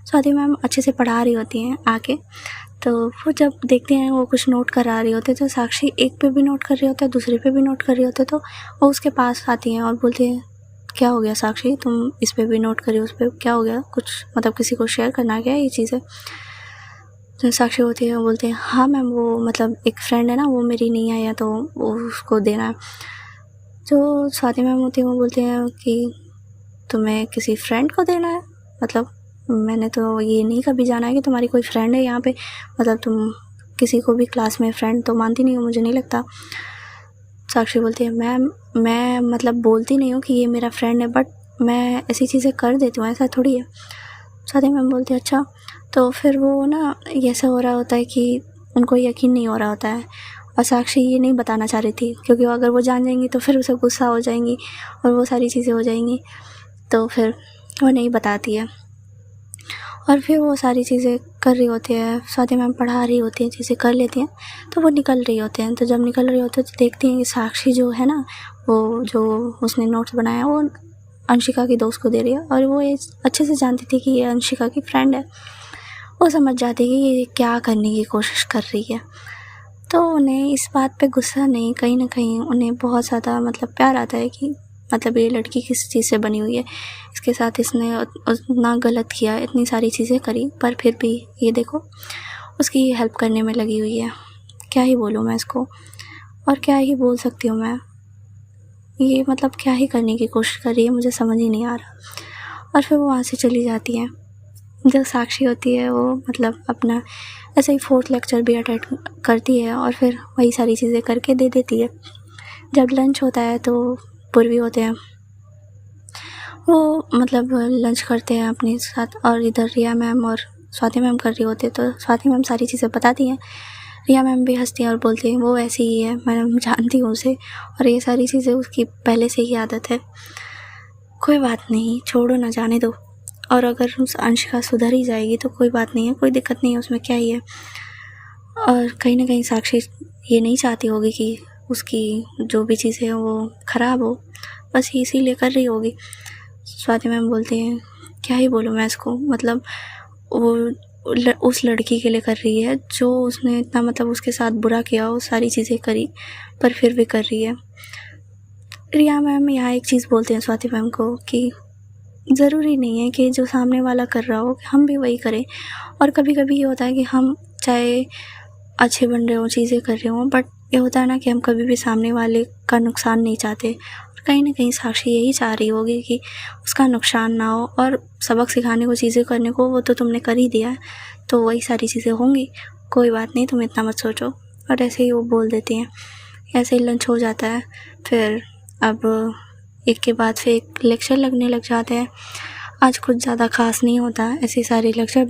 स्वाति मैम अच्छे से पढ़ा रही होती हैं आके, तो वो जब देखते हैं वो कुछ नोट करा रही होती है, तो साक्षी एक पे भी नोट कर रही होता है, दूसरे पे भी नोट कर रही होती है, तो वो उसके पास आती हैं और बोलती है, क्या हो गया साक्षी, तुम इस पे भी नोट करी, उस पर क्या हो गया, कुछ मतलब किसी को शेयर करना क्या ये चीज़ें। तो साक्षी होती है, वो बोलते हैं, हाँ मैम, वो मतलब एक फ्रेंड है ना, वो मेरी नहीं आई है तो वो उसको देना है। जो स्वाति मैम होती है वो बोलते हैं कि तुम्हें किसी फ्रेंड को देना है, मतलब मैंने तो ये नहीं कभी जाना है कि तुम्हारी कोई फ्रेंड है यहाँ पे, मतलब तुम किसी को भी क्लास में फ्रेंड तो मानती नहीं हो, मुझे नहीं लगता। साक्षी बोलती है, मैम मैं मतलब बोलती नहीं हूँ कि ये मेरा फ्रेंड है, बट मैं ऐसी चीज़ें कर देती हूँ, ऐसा थोड़ी है। स्वाति मैम बोलती है, अच्छा। तो फिर वो ना ऐसा हो रहा होता है कि उनको यकीन नहीं हो रहा होता है, और साक्षी ये नहीं बताना चाह रही थी, क्योंकि अगर वो जान जाएंगी तो फिर उसे गुस्सा हो जाएंगी और वो सारी चीज़ें हो जाएंगी, तो फिर वो नहीं बताती है। और फिर वो सारी चीज़ें कर रही होती है, स्वाति मैम पढ़ा रही होती हैं, चीज़ें कर लेती हैं, तो वो निकल रही होते हैं। तो जब निकल रही होती है तो देखती हैं कि साक्षी जो है ना, वो जो उसने नोट्स बनाया वो अंशिका की दोस्त को दे रही है, और वो ये अच्छे से जानती थी कि ये अंशिका की फ्रेंड है। वो समझ जाती है कि ये क्या करने की कोशिश कर रही है, तो उन्हें इस बात पे गुस्सा नहीं, कहीं ना कहीं उन्हें बहुत ज़्यादा मतलब प्यार आता है कि मतलब ये लड़की किस चीज़ से बनी हुई है, इसके साथ इसने उतना गलत किया, इतनी सारी चीज़ें करी, पर फिर भी ये देखो उसकी हेल्प करने में लगी हुई है। क्या ही बोलूँ मैं इसको, और क्या ही बोल सकती हूँ मैं, ये मतलब क्या ही करने की कोशिश कर रही है, मुझे समझ ही नहीं आ रहा। और फिर वो वहाँ से चली जाती है। जो साक्षी होती है वो मतलब अपना ऐसे ही 4th लेक्चर भी अटेंड करती है, और फिर वही सारी चीज़ें करके दे देती है। जब लंच होता है तो पूर्वी होते हैं, वो मतलब लंच करते हैं अपने साथ, और इधर रिया मैम और स्वाति मैम कर रही होती है, तो स्वाति मैम सारी चीज़ें बताती हैं। रिया मैम भी हंसती हैं और बोलती हैं, वो ऐसी ही है, मैं जानती हूँ उसे, और ये सारी चीज़ें उसकी पहले से ही आदत है, कोई बात नहीं, छोड़ो ना, जाने दो। और अगर उस अंशिका सुधर ही जाएगी तो कोई बात नहीं है, कोई दिक्कत नहीं है, उसमें क्या ही है। और कहीं ना कहीं साक्षी ये नहीं चाहती होगी कि उसकी जो भी चीज़ें वो ख़राब हो, बस इसीलिए कर रही होगी। स्वाति मैम बोलती हैं, क्या ही बोलूँ मैं इसको, मतलब वो उस लड़की के लिए कर रही है जो उसने इतना मतलब उसके साथ बुरा किया, वो सारी चीज़ें करी, पर फिर भी कर रही है। रिया मैम यहाँ एक चीज़ बोलते हैं स्वाति मैम को कि ज़रूरी नहीं है कि जो सामने वाला कर रहा हो हम भी वही करें, और कभी कभी ये होता है कि हम चाहे अच्छे बन रहे हो, चीज़ें कर रहे हो, बट ये होता है ना कि हम कभी भी सामने वाले का नुकसान नहीं चाहते। और कहीं ना कहीं साक्षी यही चाह रही होगी कि उसका नुकसान ना हो, और सबक सिखाने को, चीज़ें करने को वो तो तुमने कर ही दिया है, तो वही सारी चीज़ें होंगी, कोई बात नहीं, तुम इतना मत सोचो। और ऐसे ही वो बोल देती हैं। ऐसे ही लंच हो जाता है। फिर अब एक के बाद फिर एक लेक्चर लगने लग जाते हैं। आज कुछ ज़्यादा ख़ास नहीं होता, ऐसे सारे लेक्चर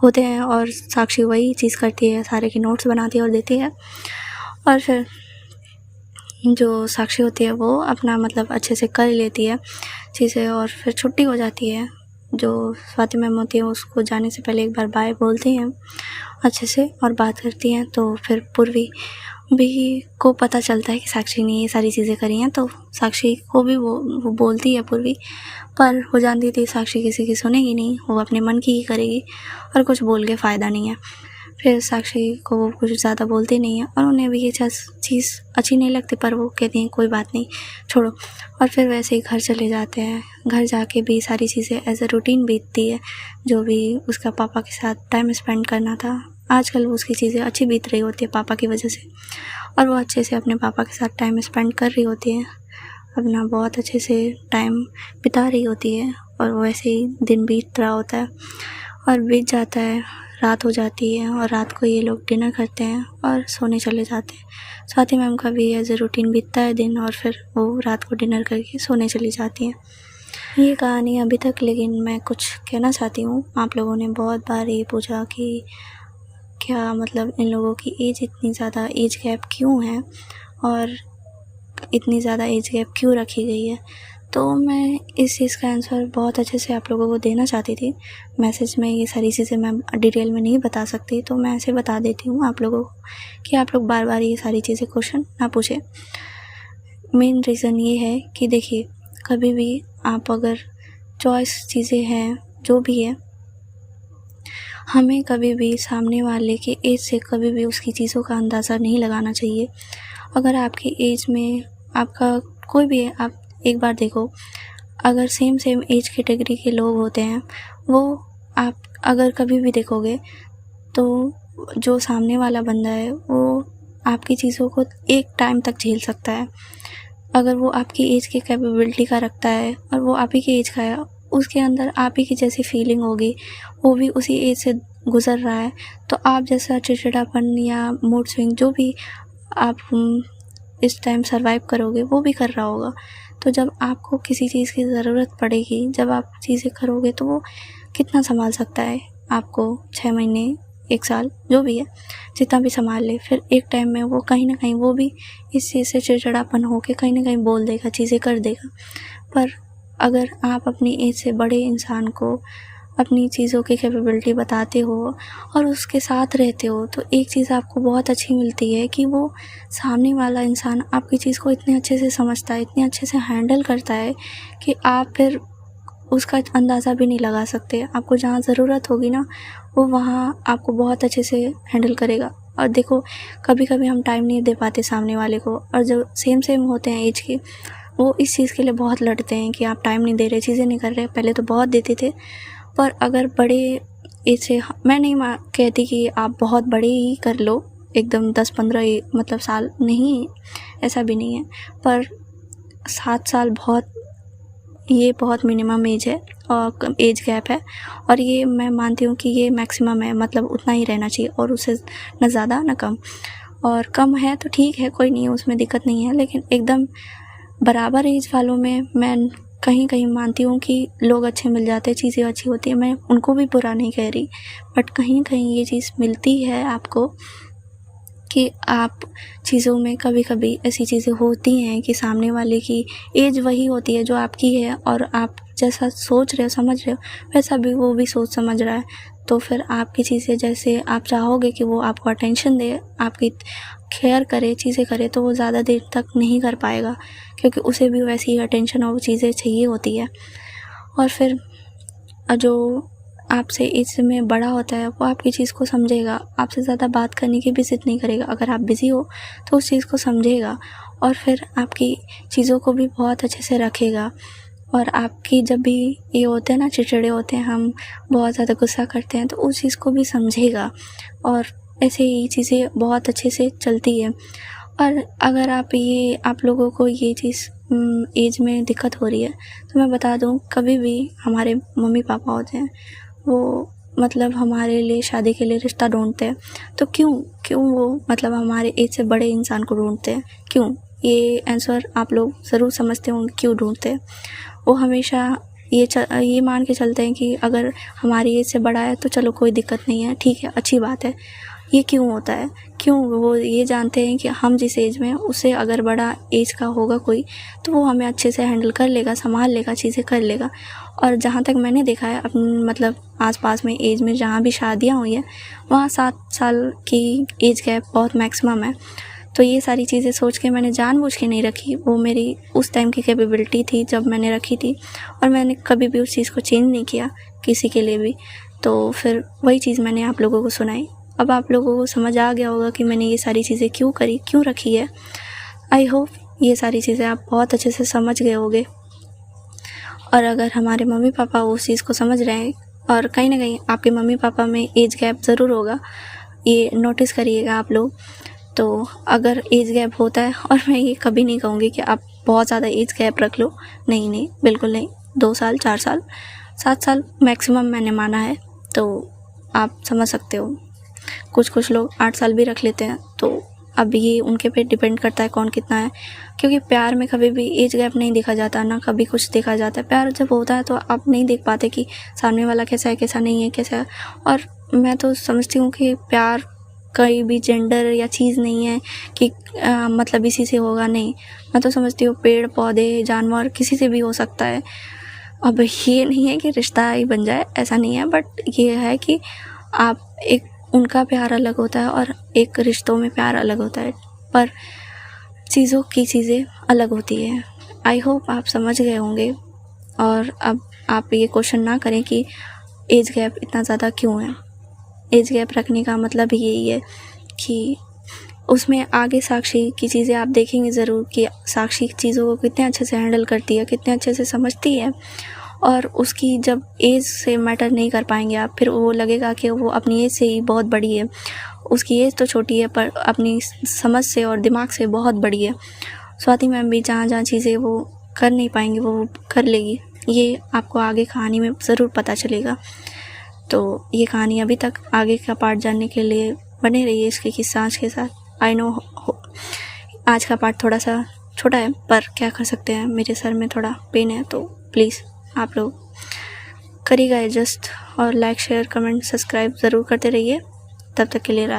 होते हैं, और साक्षी वही चीज़ करती है, सारे के नोट्स बनाती है और देती है। और फिर जो साक्षी होती है वो अपना मतलब अच्छे से कर लेती है चीज़ें, और फिर छुट्टी हो जाती है। जो स्वाति मैम होती है उसको जाने से पहले एक बार बाय बोलती हैं अच्छे से और बात करती हैं। तो फिर पूर्वी भी को पता चलता है कि साक्षी ने ये सारी चीज़ें करी हैं, तो साक्षी को भी वो बोलती है पूर्वी, पर वो जानती थी साक्षी किसी की सुनेगी नहीं, वो अपने मन की ही करेगी और कुछ बोल के फ़ायदा नहीं है। फिर साक्षी को वो कुछ ज़्यादा बोलती नहीं है और उन्हें भी ये चीज़ अच्छी नहीं लगती, पर वो कहती हैं कोई बात नहीं, छोड़ो। और फिर वैसे ही घर चले जाते हैं। घर जाके भी सारी चीज़ें एज अ रूटीन बीतती है। जो भी उसका पापा के साथ टाइम स्पेंड करना था, आजकल उसकी चीज़ें अच्छी बीत रही होती है पापा की वजह से, और वो अच्छे से अपने पापा के साथ टाइम स्पेंड कर रही होती है, अपना बहुत अच्छे से टाइम बिता रही होती है। और वैसे ही दिन बीत रहा होता है और बीत जाता है, रात हो जाती है और रात को ये लोग डिनर करते हैं और सोने चले जाते हैं। स्वाति मैम का भी एज ए रूटीन बीतता है दिन, और फिर वो रात को डिनर करके सोने चली जाती हैं। ये कहानी अभी तक, लेकिन मैं कुछ कहना चाहती हूँ। आप लोगों ने बहुत बार ये पूछा कि क्या मतलब इन लोगों की एज इतनी ज़्यादा एज गैप क्यों है और इतनी ज़्यादा एज गैप क्यों रखी गई है। तो मैं इस चीज़ का आंसर बहुत अच्छे से आप लोगों को देना चाहती थी। मैसेज में ये सारी चीज़ें मैं डिटेल में नहीं बता सकती, तो मैं ऐसे बता देती हूँ आप लोगों को कि आप लोग बार बार ये सारी चीज़ें क्वेश्चन ना पूछें। मेन रीज़न ये है कि देखिए, कभी भी आप अगर चॉइस चीज़ें हैं जो भी है, हमें कभी भी सामने वाले के एज से कभी भी उसकी चीज़ों का अंदाज़ा नहीं लगाना चाहिए। अगर आपकी एज में आपका कोई भी है, आप एक बार देखो, अगर सेम एज कैटेगरी के लोग होते हैं, वो आप अगर कभी भी देखोगे तो जो सामने वाला बंदा है वो आपकी चीज़ों को एक टाइम तक झेल सकता है। अगर वो आपकी एज की कैपेबिलिटी का रखता है और वो आप ही की एज का है, उसके अंदर आप ही की जैसी फीलिंग होगी, वो भी उसी एज से गुज़र रहा है, तो आप जैसा चिड़चिड़ापन या मूड स्विंग जो भी आप इस टाइम सर्वाइव करोगे, वो भी कर रहा होगा। तो जब आपको किसी चीज़ की ज़रूरत पड़ेगी, जब आप चीज़ें करोगे, तो वो कितना संभाल सकता है आपको, 6 महीने, 1 साल, जो भी है, जितना भी संभाल ले। फिर एक टाइम में वो कहीं ना कहीं वो भी इस चीज़ से चिड़चिड़ापन होकर कहीं ना कहीं बोल देगा, चीज़ें कर देगा। पर अगर आप अपनी एज से बड़े इंसान को अपनी चीज़ों की कैपेबिलिटी बताते हो और उसके साथ रहते हो, तो एक चीज़ आपको बहुत अच्छी मिलती है कि वो सामने वाला इंसान आपकी चीज़ को इतने अच्छे से समझता है, इतने अच्छे से हैंडल करता है कि आप फिर उसका अंदाज़ा भी नहीं लगा सकते। आपको जहाँ ज़रूरत होगी ना, वो वहाँ आपको बहुत अच्छे से हैंडल करेगा। और देखो, कभी कभी हम टाइम नहीं दे पाते सामने वाले को, और जो सेम होते हैं एज के, वो इस चीज़ के लिए बहुत लड़ते हैं कि आप टाइम नहीं दे रहे, चीज़ें नहीं कर रहे। पहले तो बहुत देते थे, पर अगर बड़े एज से, मैं नहीं कहती कि आप बहुत बड़े ही कर लो, एकदम 10-15 मतलब साल नहीं, ऐसा भी नहीं है, पर 7 साल ये बहुत मिनिमम एज है और एज गैप है। और ये मैं मानती हूँ कि ये मैक्सिमम है, मतलब उतना ही रहना चाहिए, और उससे न ज़्यादा न कम। और कम है तो ठीक है, कोई नहीं, उसमें दिक्कत नहीं है, लेकिन एकदम बराबर एज वालों में मैं कहीं मानती हूँ कि लोग अच्छे मिल जाते हैं, चीज़ें अच्छी होती है, मैं उनको भी बुरा नहीं कह रही, बट कहीं ये चीज़ मिलती है आपको कि आप चीज़ों में कभी कभी ऐसी चीज़ें होती हैं कि सामने वाले की एज वही होती है जो आपकी है, और आप जैसा सोच रहे हो, समझ रहे हो, वैसा भी वो भी सोच समझ रहा है। तो फिर आपकी चीज़ें जैसे आप चाहोगे कि वो आपको अटेंशन दे, आपकी केयर करे, चीज़ें करे, तो वो ज़्यादा देर तक नहीं कर पाएगा, क्योंकि उसे भी वैसी ही अटेंशन और वो चीज़ें चाहिए होती है। और फिर जो आपसे एज में बड़ा होता है, वो आपकी चीज़ को समझेगा, आपसे ज़्यादा बात करने की भी ज़िद नहीं करेगा। अगर आप बिज़ी हो तो उस चीज़ को समझेगा, और फिर आपकी चीज़ों को भी बहुत अच्छे से रखेगा। और आपकी जब भी ये होते हैं ना, चिड़चिड़े होते हैं, हम बहुत ज़्यादा गुस्सा करते हैं, तो उस चीज़ को भी समझेगा, और ऐसे ही चीज़ें बहुत अच्छे से चलती है। और अगर आप लोगों को ये चीज़ एज में दिक्कत हो रही है, तो मैं बता दूं, कभी भी हमारे मम्मी पापा होते हैं, वो मतलब हमारे लिए शादी के लिए रिश्ता ढूंढते हैं, तो क्यों वो मतलब हमारे एज से बड़े इंसान को ढूंढते हैं, क्यों? ये आंसर आप लोग ज़रूर समझते होंगे क्यों ढूंढते हैं। वो हमेशा ये मान के चलते हैं कि अगर हमारी एज से बड़ा है तो चलो कोई दिक्कत नहीं है, ठीक है, अच्छी बात है। ये क्यों होता है? क्यों? वो ये जानते हैं कि हम जिस एज में हैं, उससे अगर बड़ा एज का होगा कोई, तो वो हमें अच्छे से हैंडल कर लेगा, संभाल लेगा, चीज़ें कर लेगा। और जहाँ तक मैंने देखा है अपने मतलब आसपास में एज में जहाँ भी शादियाँ हुई हैं, वहाँ 7 साल की एज गैप बहुत मैक्सिमम है। तो ये सारी चीज़ें सोच के मैंने जानबूझ के नहीं रखी, वो मेरी उस टाइम की कैपेबिलिटी थी जब मैंने रखी थी, और मैंने कभी भी उस चीज़ को चेंज नहीं किया किसी के लिए भी। तो फिर वही चीज़ मैंने आप लोगों को सुनाई, अब आप लोगों को समझ आ गया होगा कि मैंने ये सारी चीज़ें क्यों करी, क्यों रखी है। आई होप ये सारी चीज़ें आप बहुत अच्छे से समझ गए होंगे। और अगर हमारे मम्मी पापा उस चीज़ को समझ रहे हैं, और कहीं ना कहीं आपके मम्मी पापा में एज गैप ज़रूर होगा, ये नोटिस करिएगा आप लोग। तो अगर एज गैप होता है, और मैं ये कभी नहीं कहूँगी कि आप बहुत ज़्यादा एज गैप रख लो, नहीं, बिल्कुल नहीं। 2 साल, 4 साल, 7 साल मैक्सिमम मैंने माना है, तो आप समझ सकते हो। कुछ लोग 8 साल भी रख लेते हैं। तो अब ये उनके पे डिपेंड करता है कौन कितना है, क्योंकि प्यार में कभी भी एज गैप नहीं देखा जाता, ना कभी कुछ देखा जाता है। प्यार जब होता है तो आप नहीं देख पाते कि सामने वाला कैसा है, कैसा नहीं है, कैसा है। और मैं तो समझती हूँ कि प्यार कोई भी जेंडर या चीज़ नहीं है कि मतलब इसी से होगा, नहीं। मैं तो समझती हूँ पेड़ पौधे जानवर किसी से भी हो सकता है। अब ये नहीं है कि रिश्ता ही बन जाए, ऐसा नहीं है, बट ये है कि आप एक उनका प्यार अलग होता है और एक रिश्तों में प्यार अलग होता है, पर चीज़ों की चीज़ें अलग होती है। आई होप आप समझ गए होंगे। और अब आप ये क्वेश्चन ना करें कि एज गैप इतना ज़्यादा क्यों है। एज गैप रखने का मतलब यही है कि उसमें आगे साक्षी की चीज़ें आप देखेंगे ज़रूर कि साक्षी चीज़ों को कितने अच्छे से हैंडल करती है, कितने अच्छे से समझती है। और उसकी जब एज से मैटर नहीं कर पाएंगे आप, फिर वो लगेगा कि वो अपनी एज से ही बहुत बड़ी है। उसकी एज तो छोटी है पर अपनी समझ से और दिमाग से बहुत बड़ी है। स्वाति मैम भी जहाँ चीज़ें वो कर नहीं पाएंगी वो कर लेगी। ये आपको आगे कहानी में ज़रूर पता चलेगा। तो ये कहानी अभी तक आगे का पार्ट जानने के लिए बने रहिए इसके किस्सा आज के साथ। आई नो आज का पार्ट थोड़ा सा छोटा है, पर क्या कर सकते हैं, मेरे सर में थोड़ा पेन है, तो प्लीज़ आप लोग करिएगा एडजस्ट। और लाइक शेयर कमेंट सब्सक्राइब ज़रूर करते रहिए। तब तक के लिए राधे।